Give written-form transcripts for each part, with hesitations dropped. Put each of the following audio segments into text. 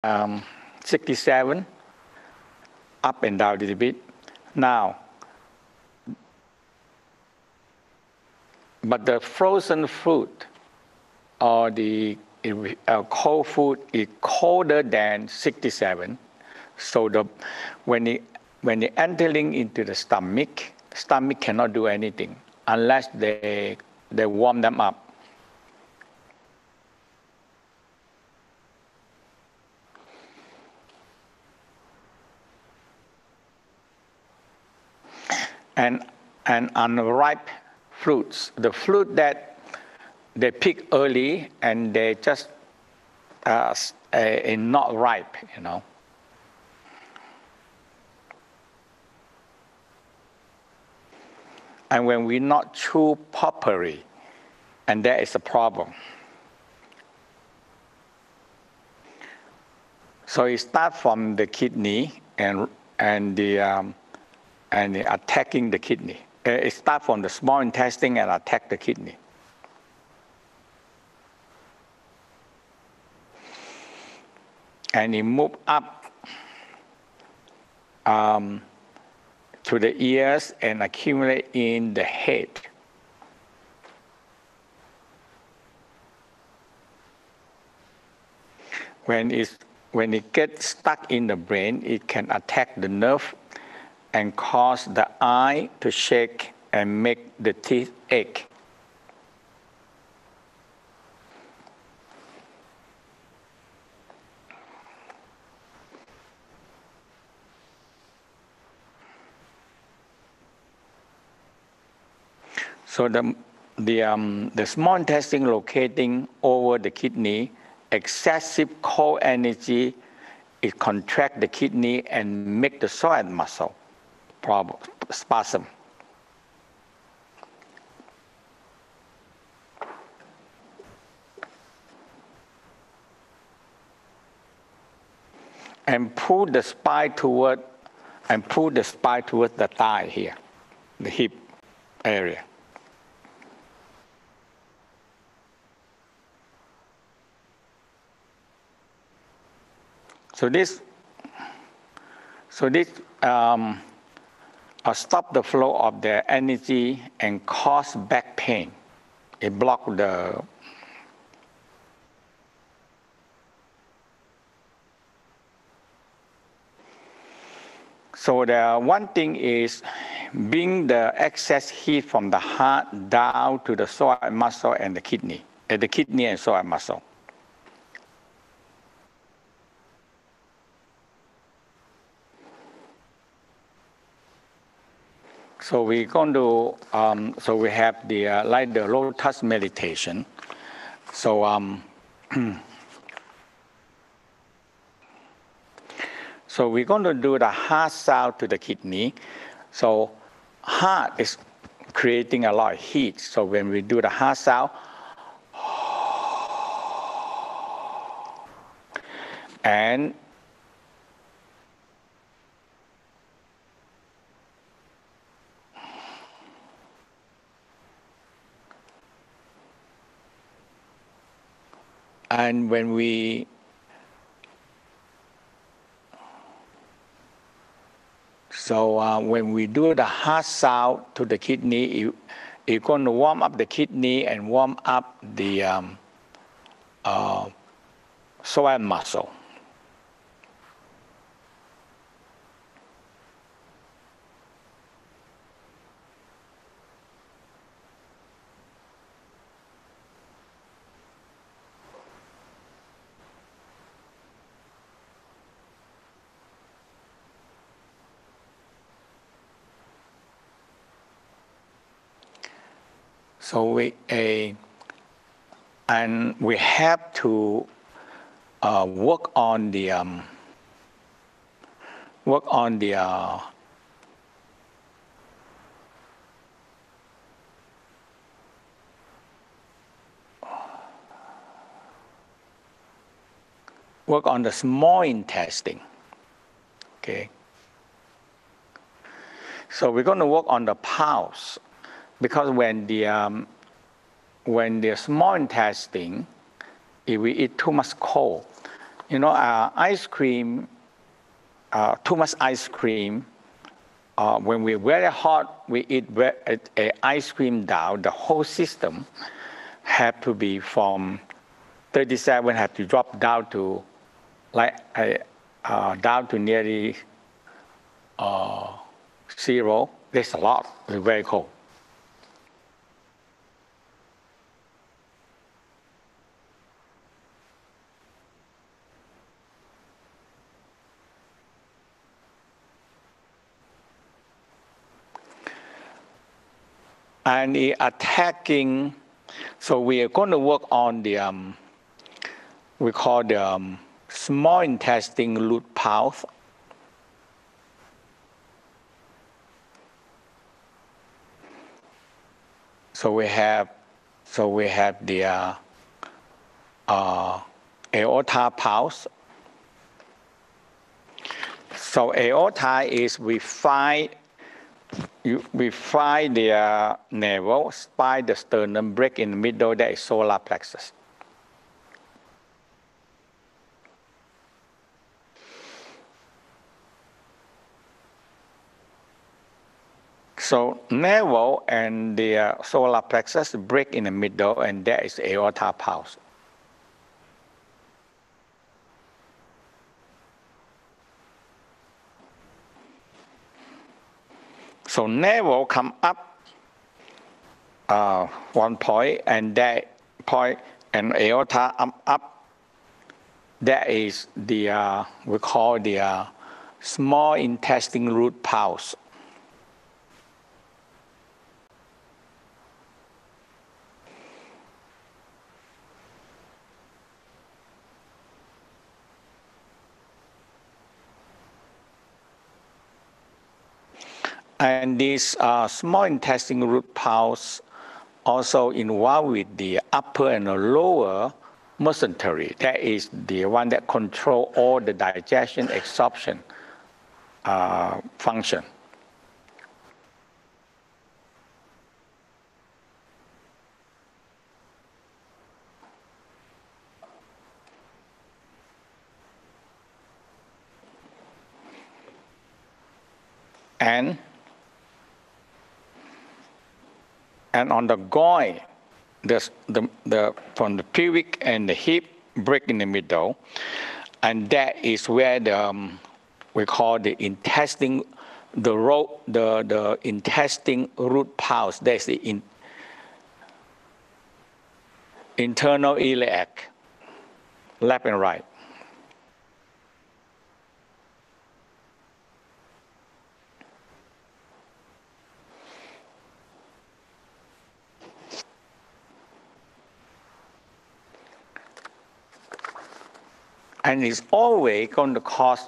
67, up and down a little bit. Now, but the frozen fruit or the cold food is colder than 67. So when it entering into the stomach cannot do anything unless they warm them up. And unripe fruits, the fruit that they pick early and they just not ripe, you know. And when we not chew properly, and that is a problem. So it starts from the kidney and attacking the kidney. It starts from the small intestine and attack the kidney. And it moves up to the ears and accumulate in the head. When it gets stuck in the brain, it can attack the nerve and cause the eye to shake and make the teeth ache. So the small intestine locating over the kidney, excessive cold energy, it contract the kidney and make the psoas muscle spasm. And pull the spine toward the thigh here, the hip area. So this stop the flow of the energy and cause back pain. It blocks the So the one thing is bring the excess heat from the heart down to the psoas muscle and the kidney and psoas muscle. So we're going to, so we have the like the lotus meditation. So so we're going to do the heart sound to the kidney. So heart is creating a lot of heat. So when we do the heart sound, and when we when we do the heart sound to the kidney, it's going to warm up the kidney and warm up the psoas muscle. So we have to work on the small intestine. Okay. So we're going to work on the pulse. Because when the small intestine, if we eat too much cold, Ice cream, too much ice cream. When we're very hot, we eat ice cream down. The whole system have to be from 37 have to drop down to down to nearly zero. There's a lot. It's very cold. And the attacking, so we are going to work on the, we call the small intestine root path. So we have the aorta pulse. So aorta is we find the navel, spine, the sternum, break in the middle, that is solar plexus. So navel and the solar plexus break in the middle, and that is aorta pulse. So navel come up 1 point, and that point, and aorta up. That is the we call the small intestine root pulse. And this small intestine root pulse also involved with the upper and the lower mesentery. That is the one that control all the digestion, absorption function. And on the groin, from the pubic and the hip break in the middle, and that is where we call the intestine, the intestine root pulse. That's the internal iliac, left and right. And it's always going to cause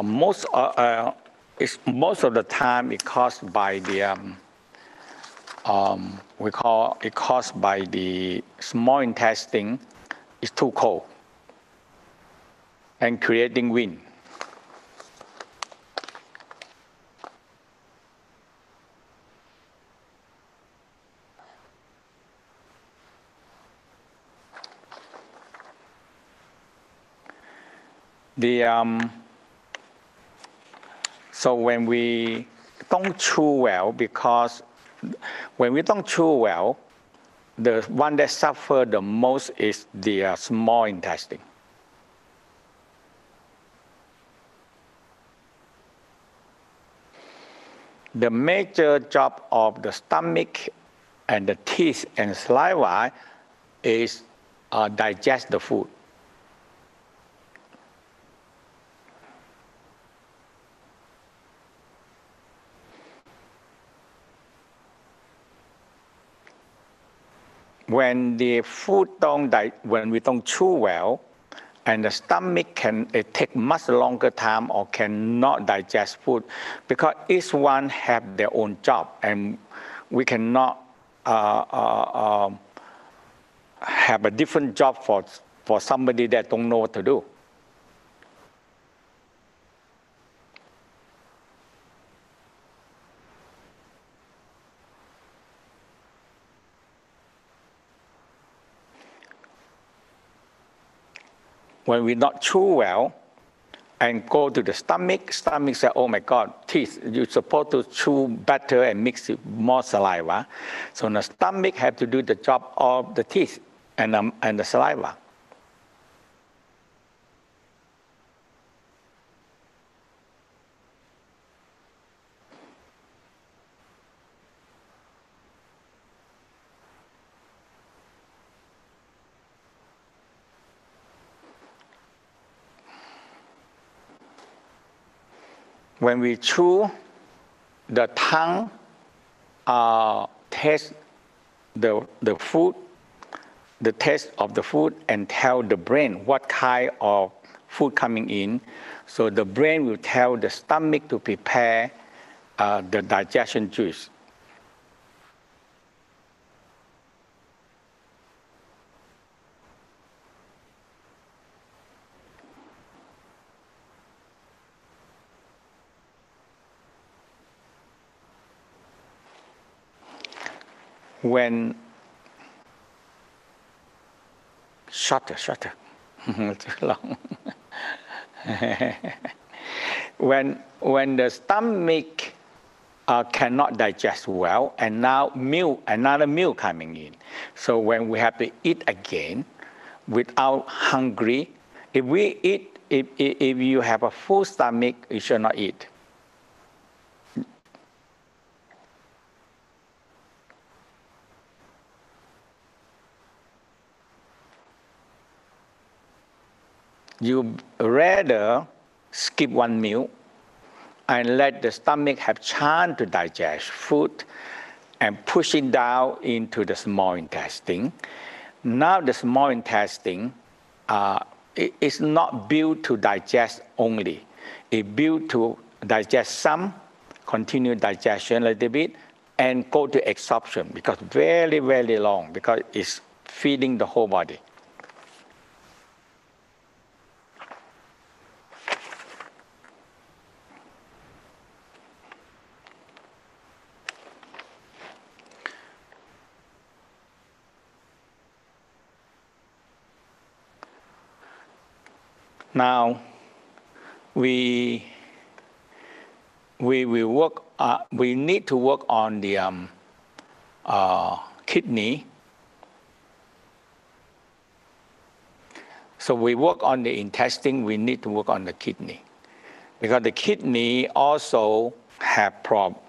most of the time it caused by the we call it caused by the small intestine is too cold and creating wind. So when we don't chew well, because when we don't chew well, the one that suffers the most is the small intestine. The major job of the stomach and the teeth and saliva is digest the food. When the food when we don't chew well, and the stomach it take much longer time or cannot digest food, because each one have their own job, and we cannot have a different job for somebody that don't know what to do. when we not chew well and go to the stomach say, oh my God, teeth, you're supposed to chew better and mix it more saliva. So the stomach have to do the job of the teeth and the saliva. When we chew, the tongue tastes the food, the taste of the food, and tell the brain what kind of food coming in. So the brain will tell the stomach to prepare the digestion juice. When shorter, too long. when the stomach cannot digest well, and now another meal coming in. So when we have to eat again, without hungry, if we eat, if you have a full stomach, you should not eat. You rather skip one meal and let the stomach have chance to digest food and push it down into the small intestine. Now the small intestine is not built to digest only. It's built to digest some, continue digestion a little bit, and go to absorption because very, very long because it's feeding the whole body. Now, we will work. We need to work on the kidney. So we work on the intestine. We need to work on the kidney, because the kidney also have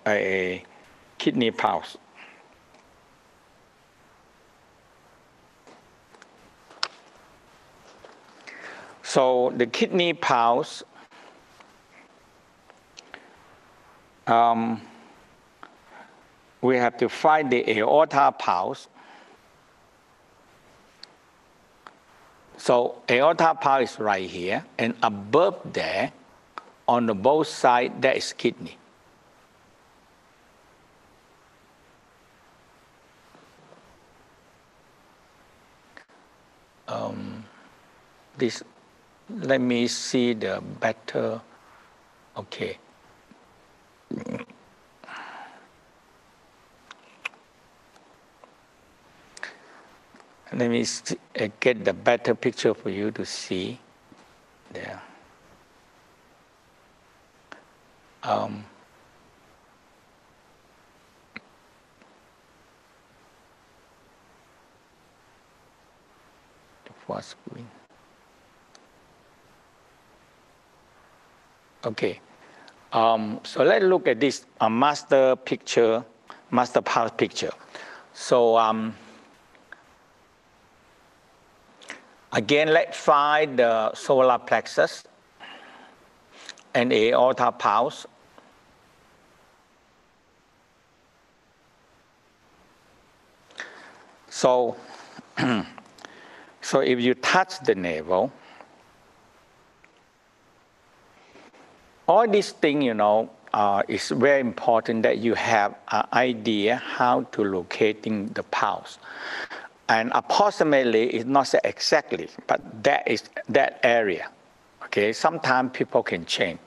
a kidney pulse. So the kidney pulse, we have to find the aorta pulse. So aorta pulse is right here, and above there, on the both sides, that is kidney. Let me see the better. Okay. Let me get the better picture for you to see there. The first screen. Okay. So let's look at this master pulse picture. So again, let's find the solar plexus and aorta pulse. So, so if you touch the navel, all these things, it's very important that you have an idea how to locating the pulse. And approximately, it's not said exactly, but that is that area. Okay, sometimes people can change.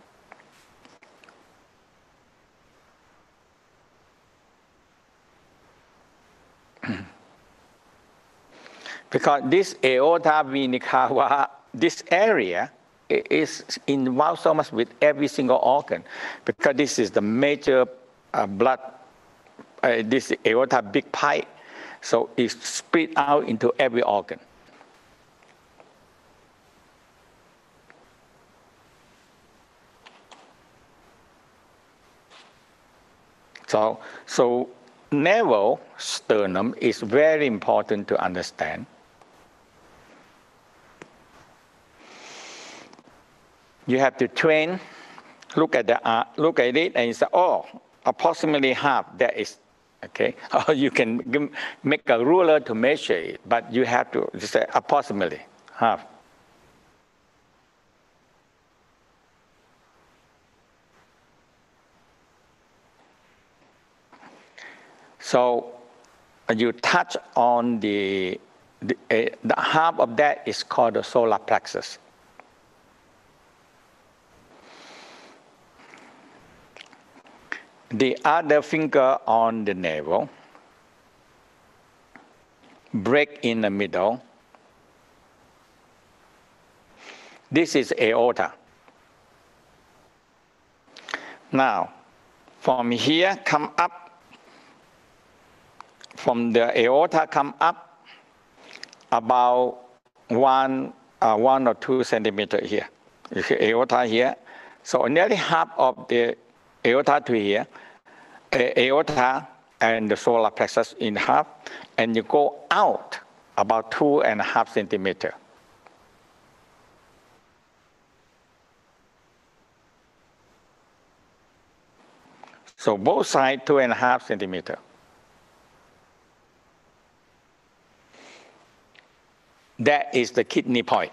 Because this aorta vena cava, this area is involved so much with every single organ, because this is the major blood, this aorta big pipe, so it's split out into every organ. So navel sternum is very important to understand. You have to train, look at it and say, oh, approximately half, that is, okay? Or you can make a ruler to measure it, but you have to say approximately half. So you touch on the half of that is called the solar plexus. The other finger on the navel, break in the middle. This is aorta. Now, from here come up, from the aorta come up about 1 or 2 centimeters here. You see aorta here. So nearly half of the aorta to here, aorta and the solar plexus in half, and you go out about 2.5 centimeters. So both sides 2.5 centimeters. That is the kidney point.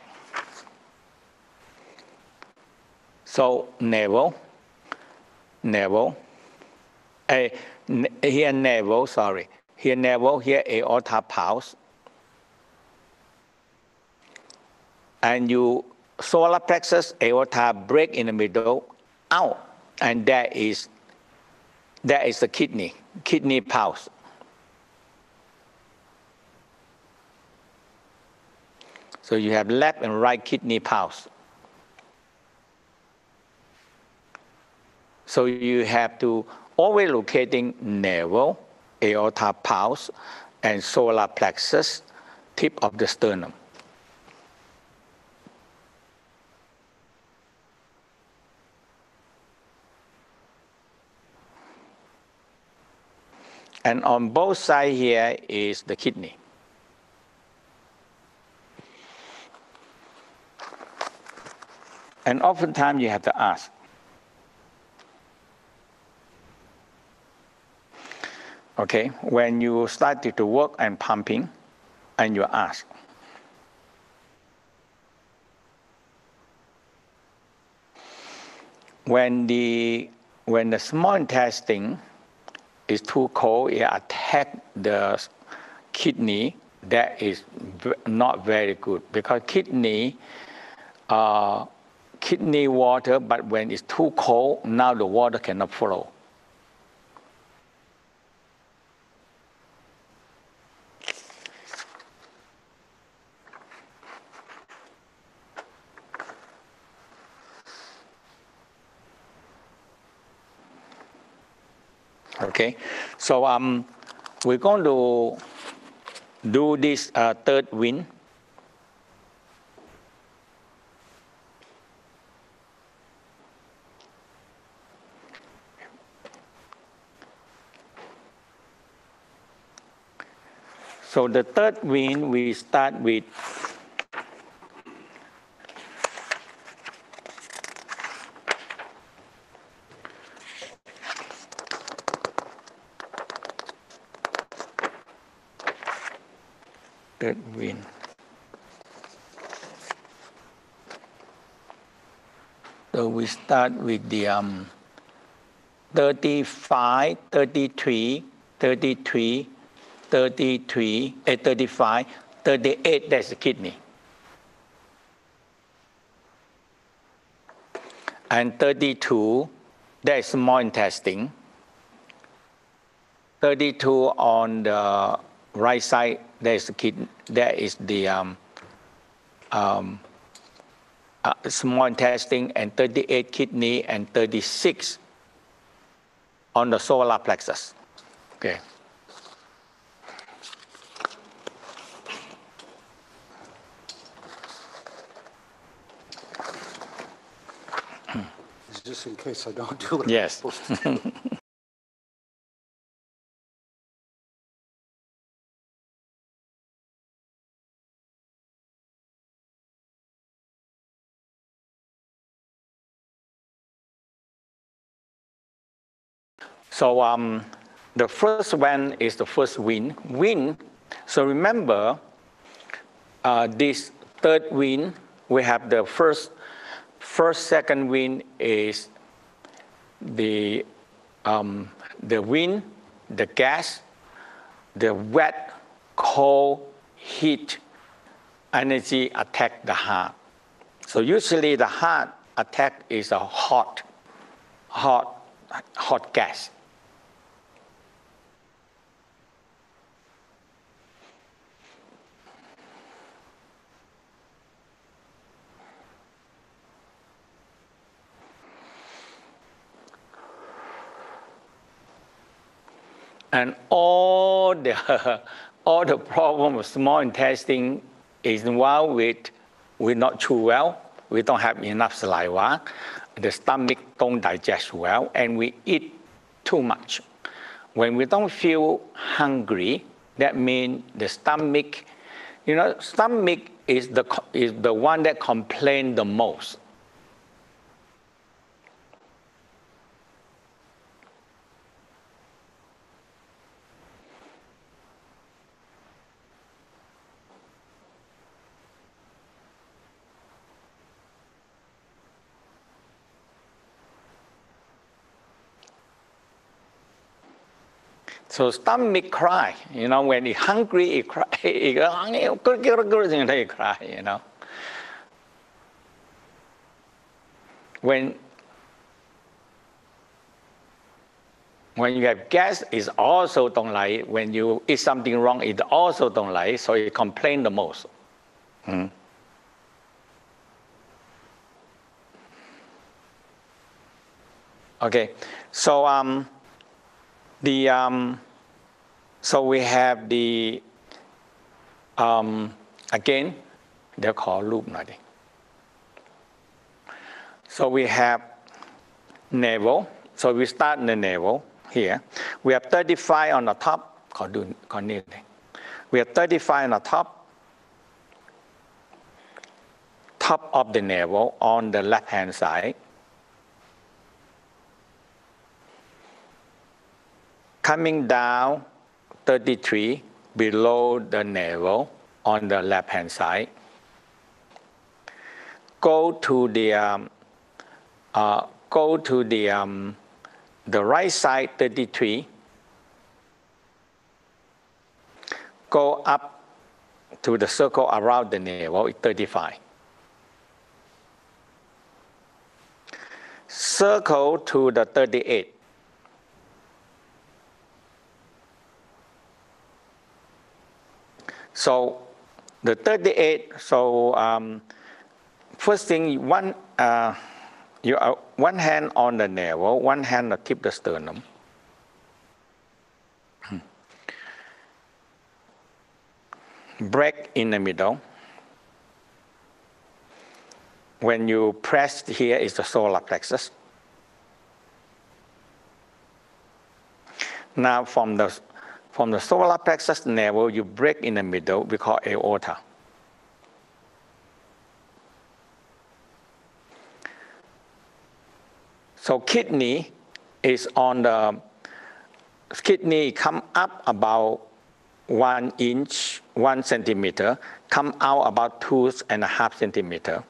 So navel, here navel, sorry. Here navel, here aorta pulse. And you solar plexus, aorta break in the middle, out. And that is the kidney pulse. So you have left and right kidney pulse. So you have to always locating navel, aorta pulse, and solar plexus, tip of the sternum. And on both sides here is the kidney. And oftentimes you have to ask, okay, when you started to work and pumping, and you ask, when the small intestine is too cold, it attacks the kidney. That is not very good, because kidney water, but when it's too cold, now the water cannot flow. Okay, so we're going to do this third wind. So the third wind, we start with third wind. So we start with the 35, 33, 33, 33, 35, 38, that's the kidney. And 32, that is small intestine. 32 on the right side, that is the kidney, that is the small intestine, and 38 kidney, and 36 on the solar plexus. Okay. Just in case I don't do it. Yes. So the first one is the first wind. Wind. So remember, this third wind, we have the first, second wind is the wind, the gas, the wet, cold, heat, energy attack the heart. So usually the heart attack is a hot gas. And all the problem of small intestine is involved with we not chew well, we don't have enough saliva, the stomach don't digest well, and we eat too much. When we don't feel hungry, that means the stomach, stomach is the one that complains the most. So stomach cry, when it's hungry, it cry, it cry, When you have gas, it also don't like. When you eat something wrong, it also don't like, so it complain the most. Okay, so so we have the again, they're called loop nothing. So we have navel. So we start in the navel here. We have 35 on the top. We have 35 on the top of the navel on the left hand side. Coming down 33 below the navel on the left hand side. Go to the right side 33. Go up to the circle around the navel 35. Circle to the 38. So the 38, first thing, one hand on the navel, one hand on the tip of the sternum. Break in the middle. When you press here is the solar plexus. Now from the solar plexus navel, you break in the middle, we call aorta. So kidney is on the, kidney come up about 1 inch, 1 centimeter, come out about 2.5 centimeters.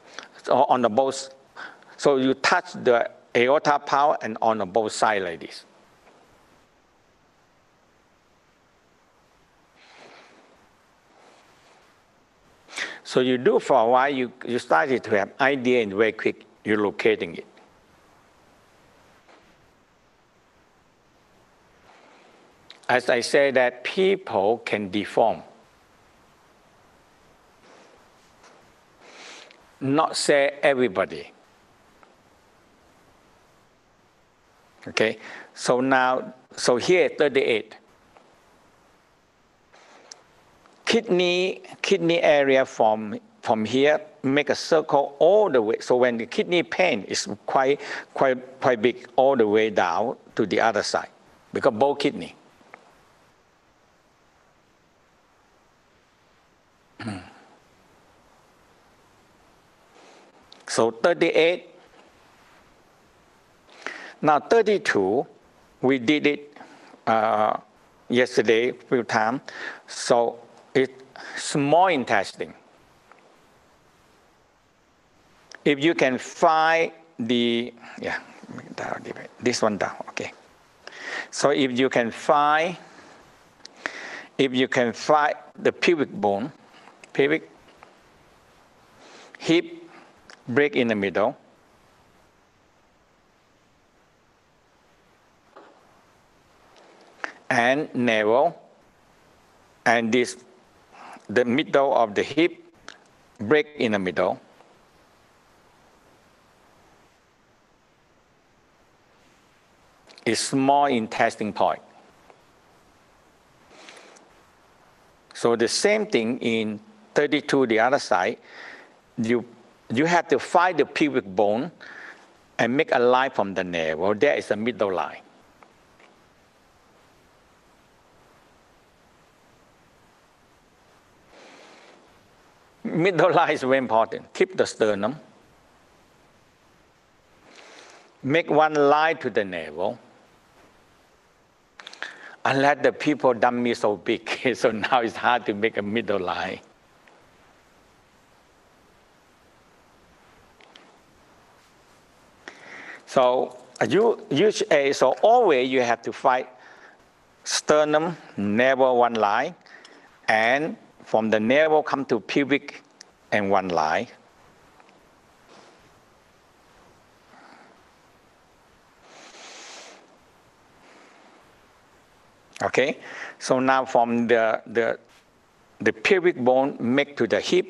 So on the both, so you touch the aorta part and on the both sides like this. So you do for a while, you started to have idea and very quick, you're locating it. As I say that people can deform. not say everybody. Okay, so now, so here 38. Kidney area from here, make a circle all the way. So when the kidney pain is quite big, all the way down to the other side, because both kidney. So 38. Now 32, we did it yesterday a few times. So it's small intestine. If you can find the, this one down, okay. So if you can find the pubic bone, pubic, hip, break in the middle, and navel, and this, the middle of the hip, break in the middle. Is small intestine point. So the same thing in 32, the other side, you have to find the pubic bone and make a line from the navel. There is a middle line. Middle line is very important. Keep the sternum. Make one line to the navel. Unless the people dump me so big, so now it's hard to make a middle line. So so always you have to find sternum, navel, one line, and from the navel come to pubic and one line. Okay, so now from the pubic bone make to the hip,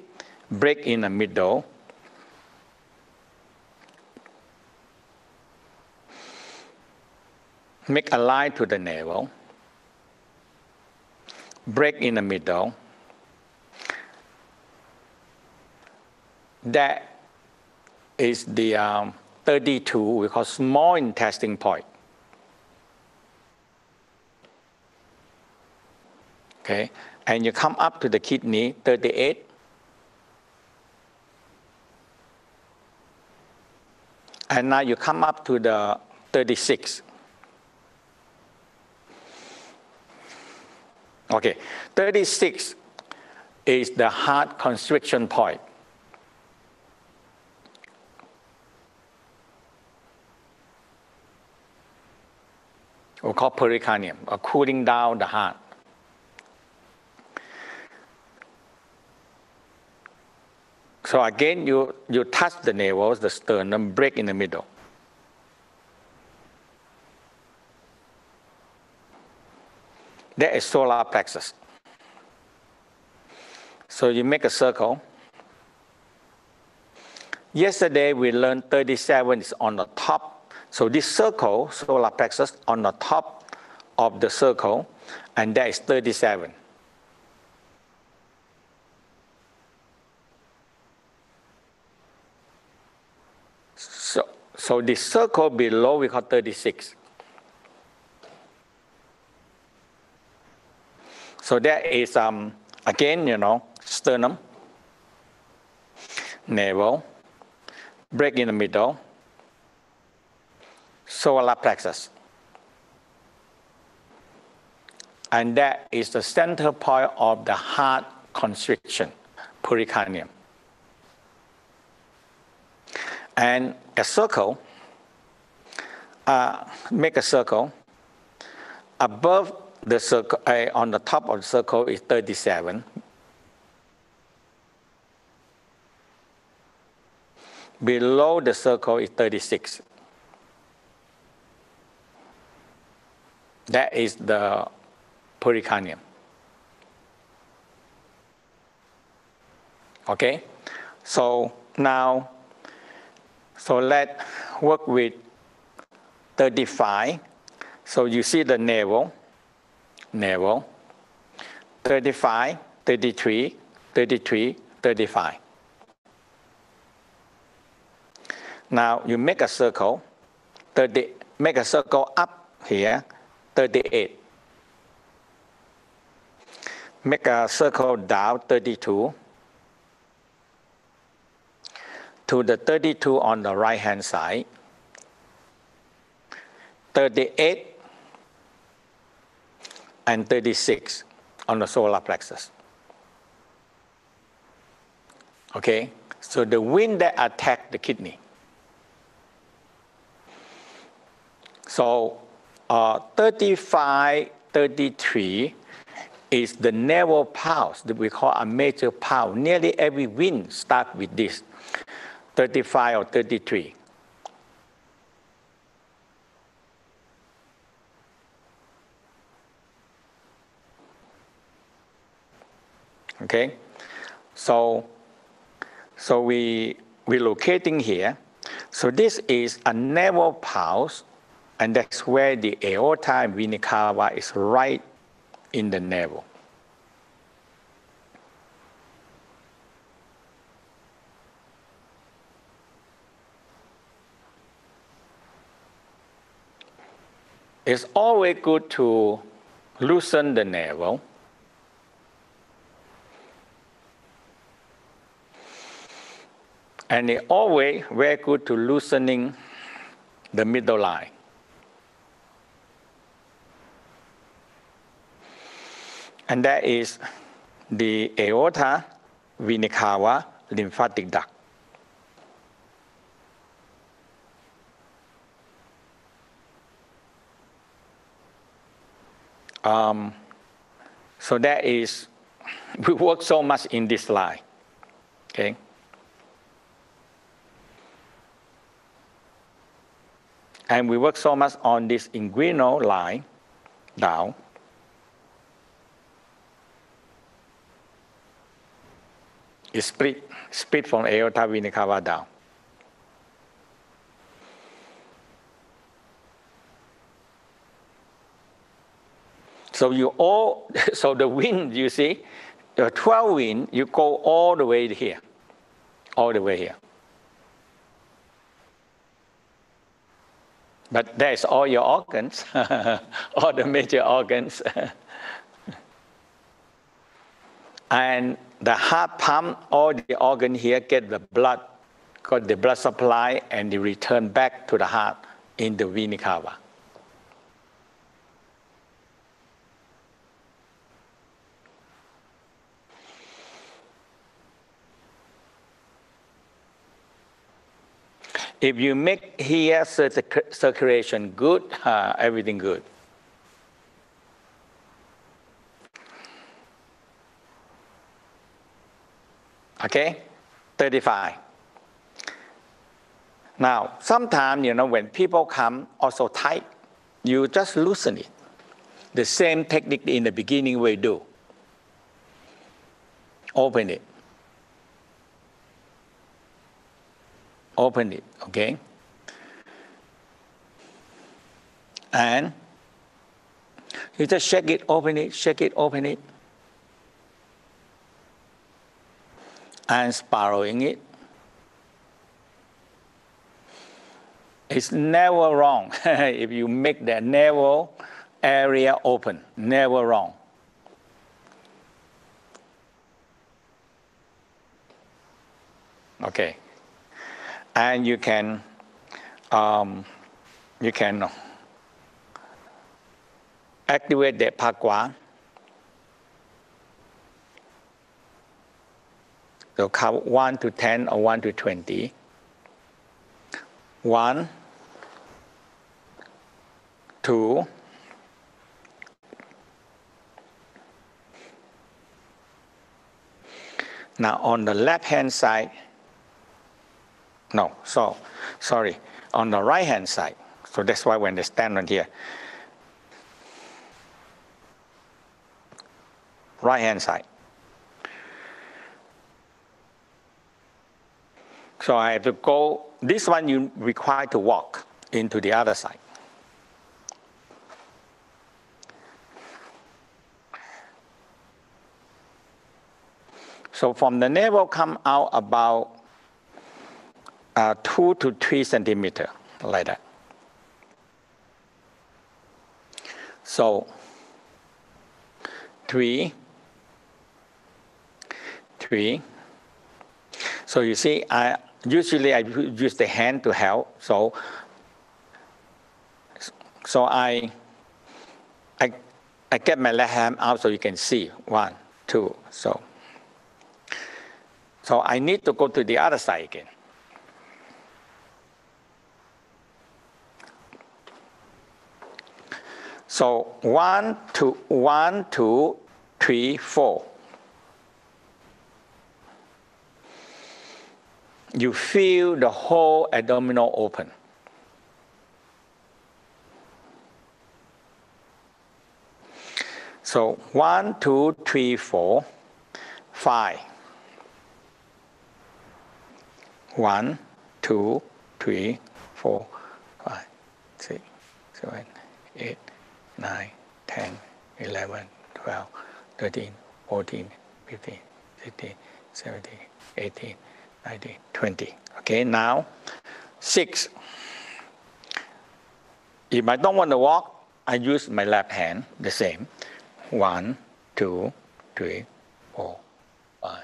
break in the middle. Make a line to the navel, break in the middle. That is the 32, we call small intestine point. Okay, and you come up to the kidney, 38. And now you come up to the 36. Okay, 36 is the heart constriction point. We call pericardium, or cooling down the heart. So again, you touch the navel, the sternum, break in the middle. That is solar plexus. So you make a circle. Yesterday we learned 37 is on the top. So this circle, solar plexus, on the top of the circle, and that is 37. So the circle below we call 36. So that is, again, sternum, navel, break in the middle, solar plexus. And that is the center point of the heart constriction, pericardium. And a circle, make a circle. Above the circle, on the top of the circle is 37. Below the circle is 36. That is the pericardium. Okay? So Now, so let's work with 35. So you see the navel, 35, 33, 33, 35. Now you make a circle, make a circle up here, 38. Make a circle down, 32. To the 32 on the right hand side, 38 and 36 on the solar plexus. Okay, so the wind that attacked the kidney. So 35, 33 is the navel pulse that we call a major pulse. Nearly every wind starts with this, 35 or 33. Okay, so we're locating here. So this is a navel pulse, and that's where the aorta and vena cava is right in the navel. It's always good to loosen the navel. And it's always very good to loosening the middle line. And that is the aorta, vena cava, lymphatic duct. So that is, we work so much in this line, okay? And we work so much on this inguinal line down. It's split from aorta vena cava down. So so the wind, you see, the 12 wind, you go all the way here, all the way here. But that's all your organs, all the major organs. And the heart pump, all the organ here get the blood, got the blood supply, and they return back to the heart in the vena cava. If you make here circulation good, everything good. Okay, 35. Now, sometimes, when people come also tight, you just loosen it. The same technique in the beginning we do. Open it. Open it, okay? And you just shake it, open it, shake it, open it. And spiraling it. It's never wrong if you make the navel area open, never wrong. Okay. And you can activate the pakwa. So count 1 to 10 or 1 to 20. 1, 2, 'Now on the left hand side, sorry, on the right hand side. So that's why when they stand on here, right hand side. So I have to go, this one you require to walk into the other side. So from the navel come out about 2 to 3 centimeters, like that. So 3. So you see, usually I use the hand to help. So I get my left hand out so you can see 1, 2. So I need to go to the other side again. So 1, 2, 3, 4. You feel the whole abdominal open. So 1, 2, 3, 4, 5. 1, 2, 3, 4, 5, 6, 7, 8, 9, 10, 11, 12, 13, 14, 15, 16, 17, 18, 19, 20. Okay, now 6. If I don't want to walk, I use my left hand, the same. 1, 2, 3, 4, 5.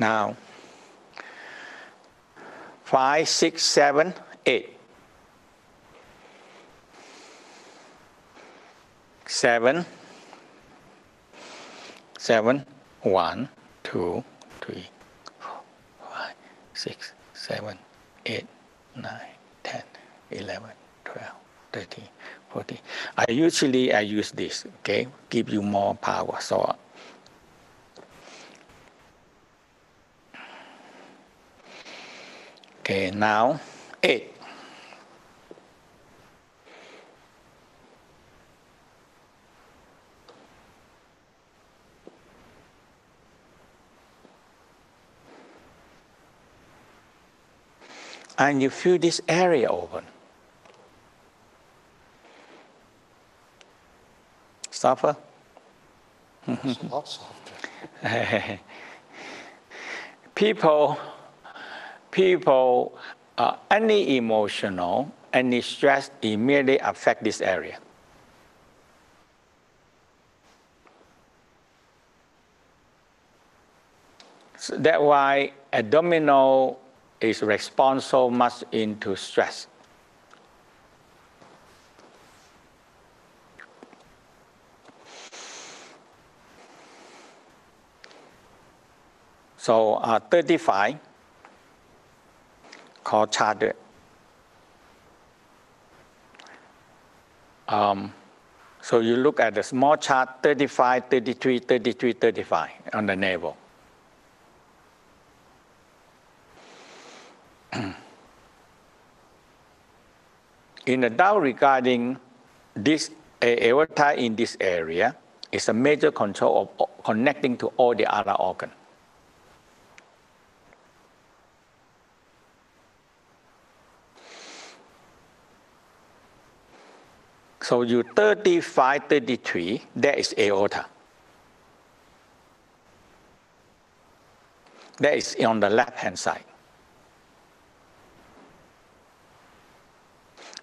Now, 5, 6, 7, 8. 7, 1, 2, 3, 4, 5, 6, 7, 8, 9, 10, 11, 12, 13, 14. I use this, okay, give you more power. So okay, now 8. And you feel this area open. Suffer? It's a lot softer. People, any emotional, any stress immediately affect this area. So that's why abdominal is response so much into stress. So 35, called chart. So you look at the small chart, 35, 33, 33, 35 on the navel. In the doubt regarding this aorta in this area, is a major control of connecting to all the other organs. So you 35, 33, that is aorta. That is on the left-hand side.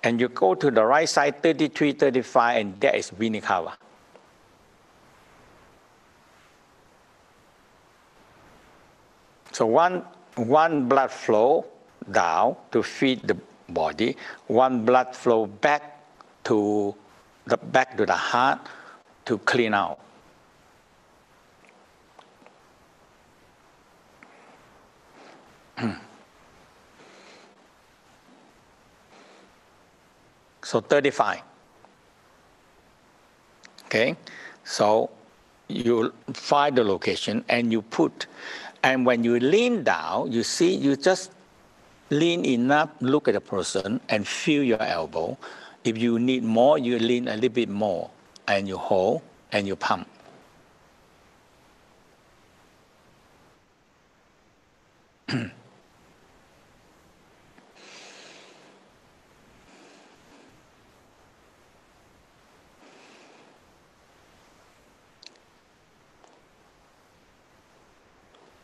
And you go to the right side, 33, 35, and that is vena cava. So one blood flow down to feed the body, one blood flow back to the heart to clean out. So 35. Okay, so you find the location and you put, and when you lean down, you see, you just lean enough, look at the person and feel your elbow, If you need more, you lean a little bit more, and you hold, and you pump.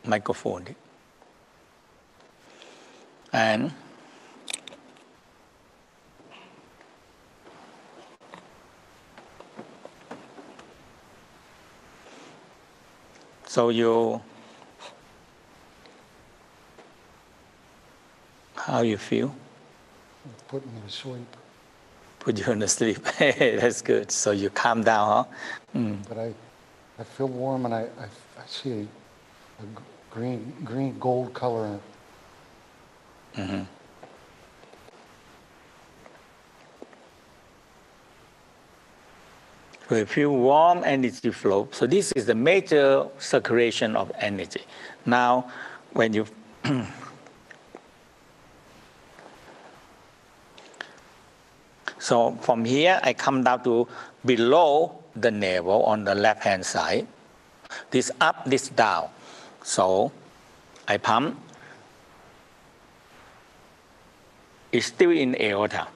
Microphone. And so how you feel? Put me to sleep. Put you to sleep. That's good. So you calm down, huh? Mm. But I feel warm, and I see a green gold color in it. Mm-hmm. So you feel warm energy flow. So this is the major circulation of energy. Now, when you so from here, I come down to below the navel on the left-hand side. This up, this down. So I pump. It's still in aorta.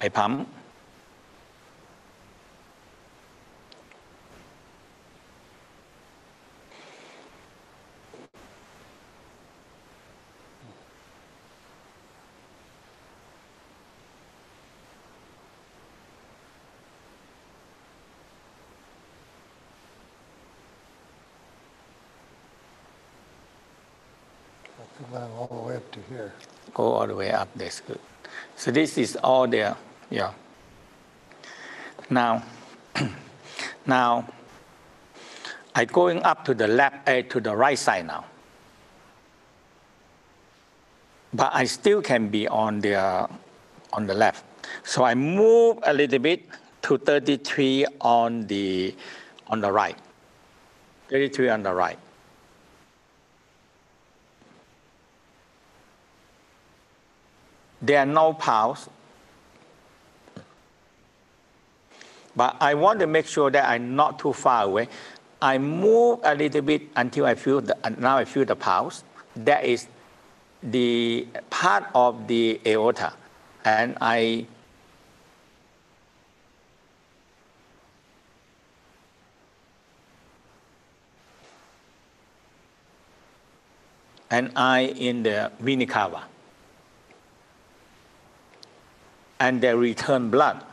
I pump. I feel that all the way up to here. Go all the way up. That's good. So this is all there. Yeah. Now, now, I'm going up to the left, to the right side now. But I still can be on the left. So I move a little bit to 33 on the right. 33 on the right. There are no pulse. But I want to make sure that I'm not too far away. I move a little bit until I feel now I feel the pulse. That is the part of the aorta. And I in the vena cava. And they return blood.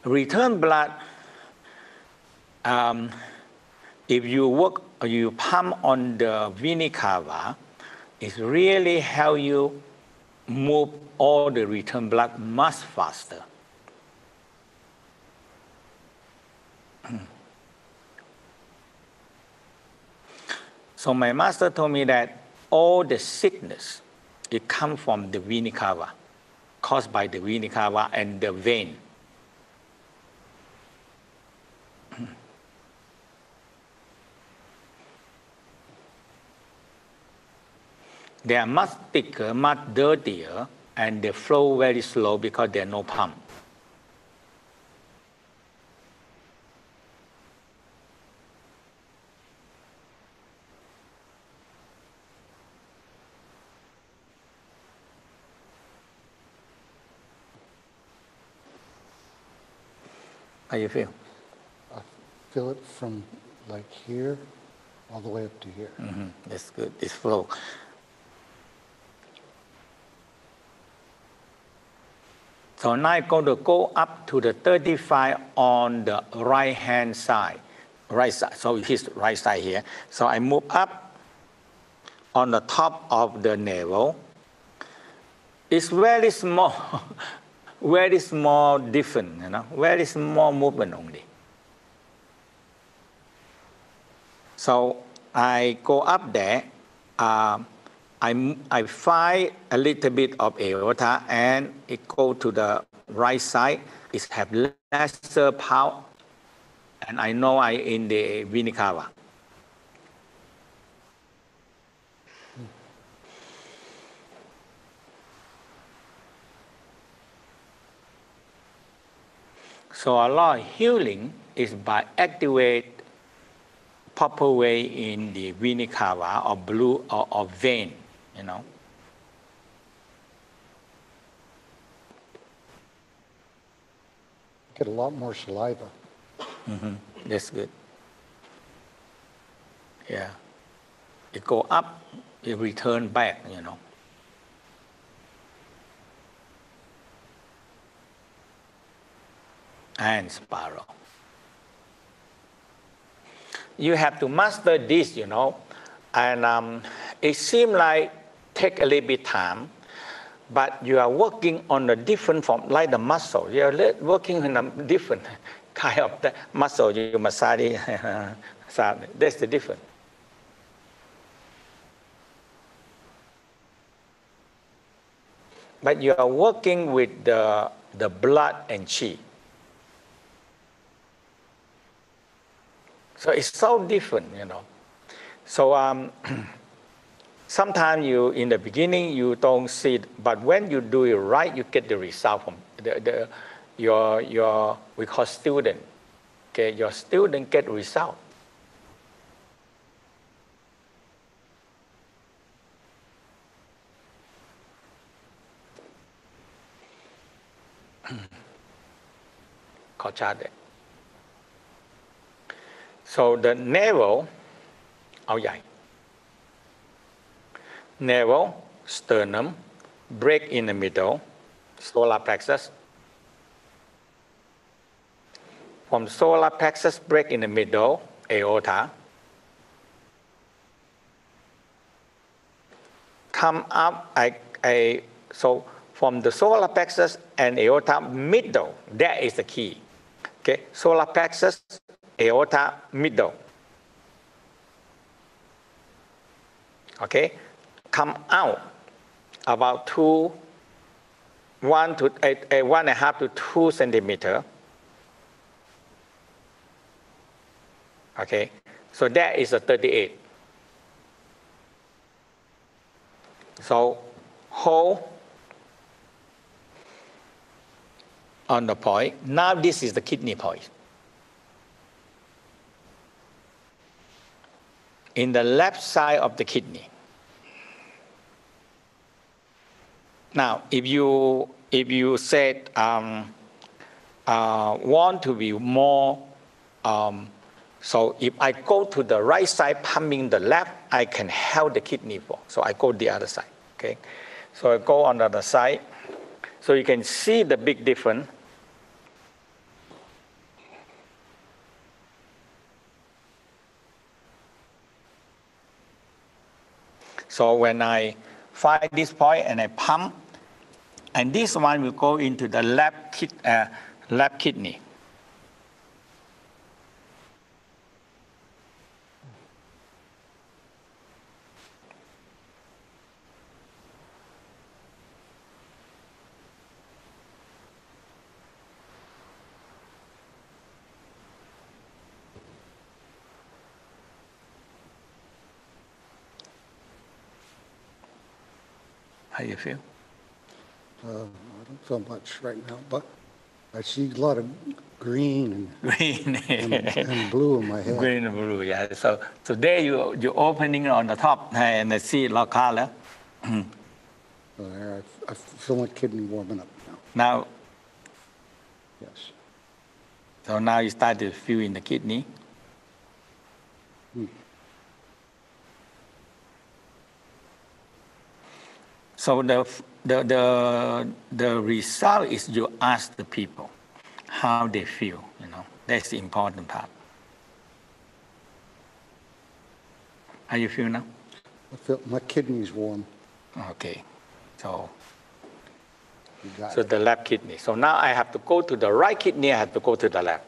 Return blood, if you work or you pump on the vena cava, it really help you move all the return blood much faster. So my master told me that all the sickness, it comes from the vena cava, caused by the vena cava and the vein. They are much thicker, much dirtier, and they flow very slow because there are no pump. How you feel? I feel it from like here all the way up to here. Mm-hmm. That's good. It's flow. So now I'm going to go up to the 35 on the right-hand side. Right side. So his right side here. So I move up on the top of the navel. It's very small, very small difference, very small movement only. So I go up there. I find a little bit of aorta, and it go to the right side. It have lesser power, and I know I in the vena cava. So a lot of healing is by activate proper way in the vena cava or blue or vein, you know. Get a lot more saliva. That's good. Yeah. It go up, it return back, you know. And spiral. You have to master this, you know, and it seems like take a little bit time, but you are working on a different form, like the muscle. You are working on a different kind of the muscle. You massage it. That's the difference. But you are working with the blood and chi. So it's so different, you know. So sometimes you, in the beginning, you don't see it, but when you do it right, you get the result from your we call student. Okay, your student get result. So the navel, เอาใหญ่ navel, sternum, break in the middle, solar plexus. From solar plexus, break in the middle, aorta. Come up, so from the solar plexus and aorta, middle, that is the key. Okay, solar plexus, aorta, middle. Okay, come out about 1.5 to 2 centimeter. Okay, so that is a 38. So hold on the point. Now this is the kidney point. In the left side of the kidney. Now, if you said want to be more, so if I go to the right side, pumping the left, I can help the kidney for. So I go the other side. Okay, so I go on the other side, so you can see the big difference. So when I find this point and I pump, and this one will go into the left kidney. How you feel? I don't feel much right now, but I see a lot of green and blue in my head. Green and blue, yeah. So there you're opening on the top and I see a lot of color. So there, I feel my kidney warming up now. Now, yes. So now you start to feel in the kidney. So the result is you ask the people how they feel, you know. That's the important part. How you feel now? I feel my kidney's warm. Okay. So So the left kidney. So now I have to go to the right kidney, I have to go to the left.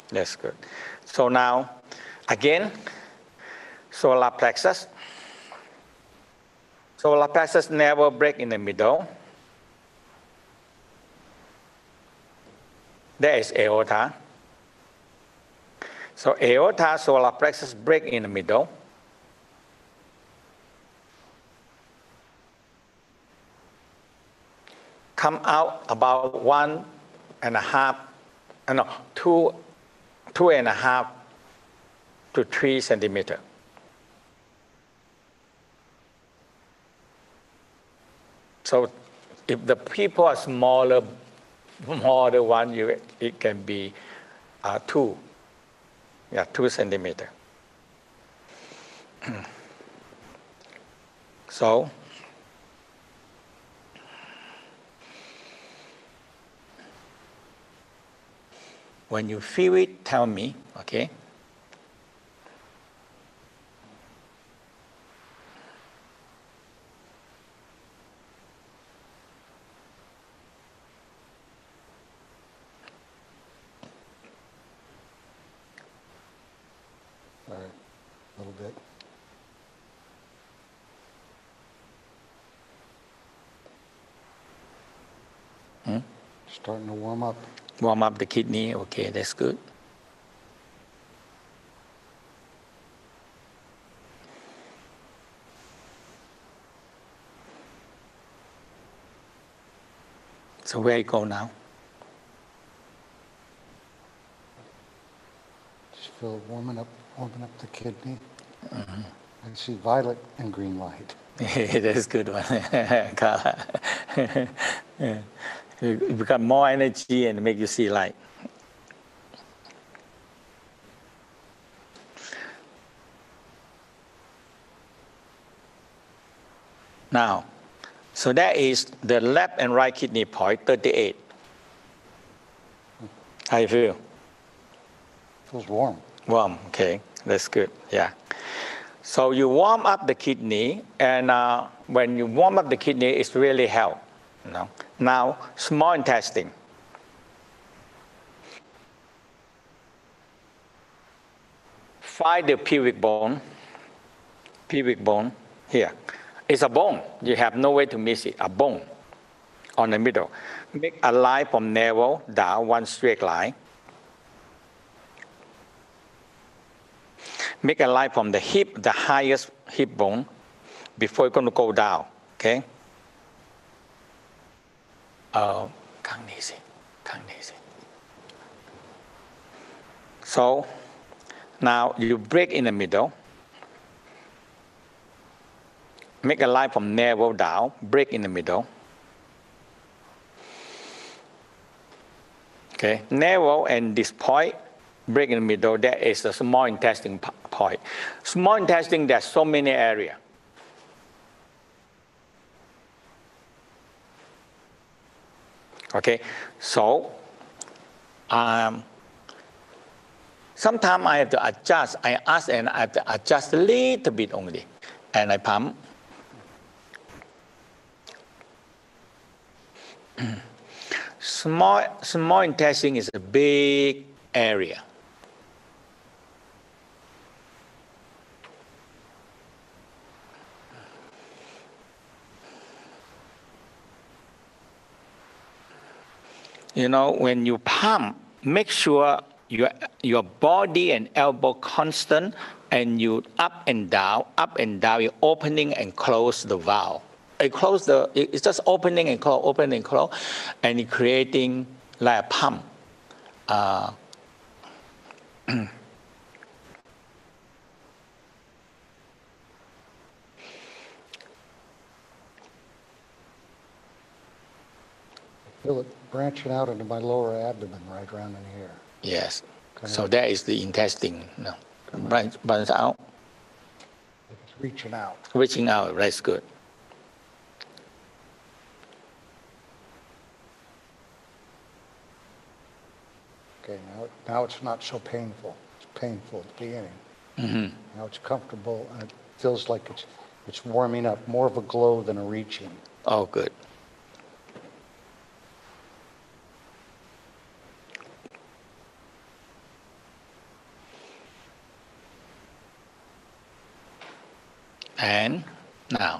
That's good. So now, again, solar plexus. Solar plexus never break in the middle. There is aorta. So aorta, solar plexus break in the middle. come out about 1.5, no, 2.5 to 3 centimeter. So if the people are smaller one, it can be 2 centimeter. So when you feel it, tell me, okay? All right, a little bit. Starting to warm up. Warm up the kidney, okay, that's good. So where you go now? Just feel it warming up the kidney. I see violet and green light. That's a good one, Carla. You become more energy and make you see light. Now, so that is the left and right kidney point, 38. How you feel? Feels warm. Warm, okay, that's good, yeah. So you warm up the kidney, and when you warm up the kidney, it's really help. You know? Now, small intestine. Find the pelvic bone here. It's a bone. You have no way to miss it, a bone on the middle. Make a line from navel down, one straight line. Make a line from the hip, the highest hip bone, before you're going to go down, okay? So now you break in the middle. Make a line from navel down, break in the middle. Okay, navel and this point, break in the middle, that is the small intestine point. Small intestine, there's so many areas. Okay, so sometimes I have to adjust. I ask and I have to adjust a little bit only, and I pump. Small intestine is a big area. You know, when you pump, make sure your body and elbow constant, and you up and down, you're opening and close the valve. It's just opening and close, and you're creating like a pump. Feel it branching out into my lower abdomen right around in here. Yes. So that is the intestine. No. Branch out. It's reaching out. Reaching out, that's good. Okay, now it's not so painful. It's painful at the beginning. Now it's comfortable, and it feels like it's warming up, more of a glow than a reaching. Oh, good. And now,